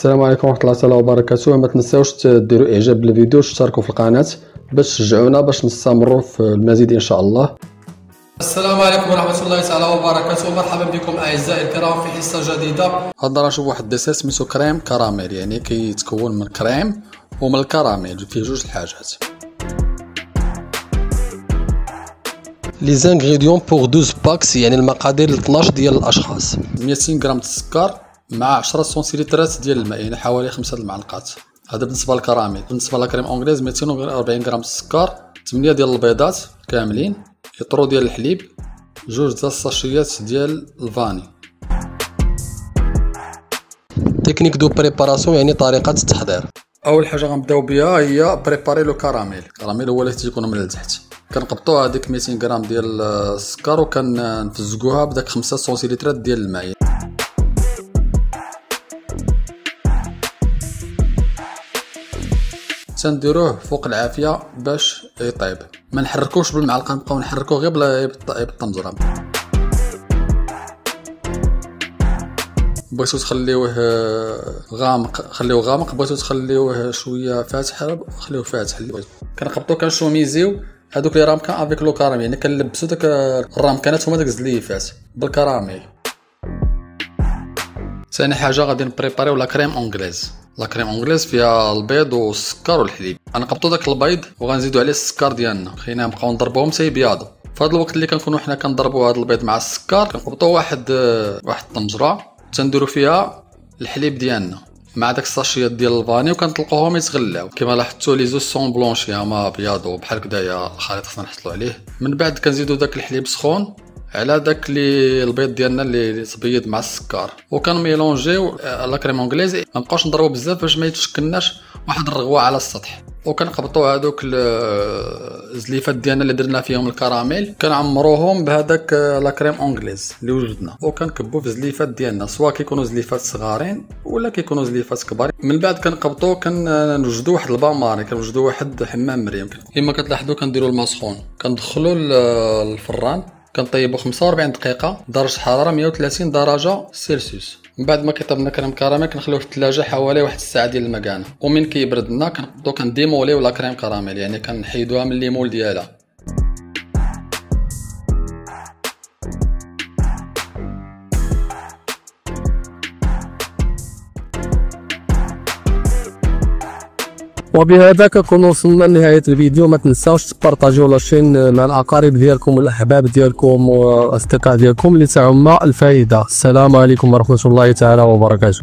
السلام عليكم ورحمة الله تعالى وبركاته. ما تنساوش ديروا اعجاب للفيديو وتشتركوا في القناة باش تشجعونا باش نستمروا في المزيد ان شاء الله. السلام عليكم ورحمة الله تعالى وبركاته. مرحبا بكم اعزائي الكرام في حصة جديدة. هذا راه نشوف واحد الديسير سميتو كريم كراميل، يعني كيتكون من كريم ومن الكراميل، فيه جوج الحاجات. لي زانغريديون بوغ 12 باكس، يعني المقادير ل 12 ديال الاشخاص. 200 غرام السكر مع 10 سنتيلترات ديال الماء، يعني حوالي 5 المعلقات. هذا بالنسبه للكراميل. بالنسبه للكريم اونغليز 240 غرام السكر، 8 ديال البيضات كاملين، يطرو ديال الحليب، 2 ديال الساشيات ديال الفاني. تكنيك دو بريباراسيون، يعني طريقه التحضير. اول حاجه غنبداو بها هي بريباري لو كراميل. الكراميل هو اللي تيكون من التحت. كنقبطوا هذيك 200 غرام ديال السكر وكنفزقوها بداك 5 سنتيلترات ديال الماء. تنديروه فوق العافيه باش يطيب. ما نحركوش بالمعلقه، نبقاو نحركوه غير بلا بالطنجره. بغيتو تخليوه غامق خليوه غامق، بغيتو تخليوه شويه فاتح خليوه فاتح اللي بغيتو. كنقبطو كنشوميزيو هادوك لي رامكان افيك لو كراميل، يعني كنلبسو داك الرامكانات هما داك الزليفات بالكراميل. ثاني حاجه غادي نبريباريو لا كريم اونغليز. لا كريم اونغليز فيها البيض والسكر والحليب. غنقبطو داك البيض وغنزيدو عليه السكر ديالنا، خلينا نبقاو نضربوهم حتى يبيضوا. في هذا الوقت اللي كنكونوا حنا كنضربوا هذا البيض مع السكر، كنقبطو واحد الطنجره تنديرو فيها الحليب ديالنا مع داك الساشيات ديال الفاني، وكنطلقوهم يتغلاو. كما لاحظتوا لي زوج سون بلونشي هما بياضو بحال كدايا الخليط خصنا نحصلوا عليه. من بعد كنزيدو داك الحليب سخون على داك اللي البيض ديالنا اللي تبيض مع السكر، وكنميلونجيو لا كريم اونغليز. ما نبقاوش نضربو بزاف باش ما يتشكلناش واحد الرغوه على السطح. وكنقبطو هذوك الزليفات ديالنا اللي درنا فيهم الكراميل، كنعمروهم بهذاك لا كريم اونغليز اللي وجدنا، وكنكبو في الزليفات ديالنا، سواء كيكونوا زليفات صغارين ولا كيكونوا زليفات كبار. من بعد كنقبطو كنوجدو واحد الباماري، كنوجدو واحد حمام مريم. كما كتلاحظوا كنديروا الماء سخون، كندخلوا الفران، كنطيبو 45 دقيقه درجه حراره 130 درجه سيلسيوس. من بعد ما كيطيب لنا كريم كراميل كنخليوه في الثلاجه حوالي واحد الساعه ديال المكانه. ومن كيبرد لنا كنبداو كنديموليو لا كريم كراميل، يعني كنحيدوها من الليمول ديالها. وبهذا كنكون وصلنا لنهايه الفيديو. ما تنساوش تبارطاجيو لاشين مع الاقارب ديالكم والاحباب ديالكم والاصدقاء ديالكم اللي تعم الفائده. السلام عليكم ورحمه الله تعالى وبركاته.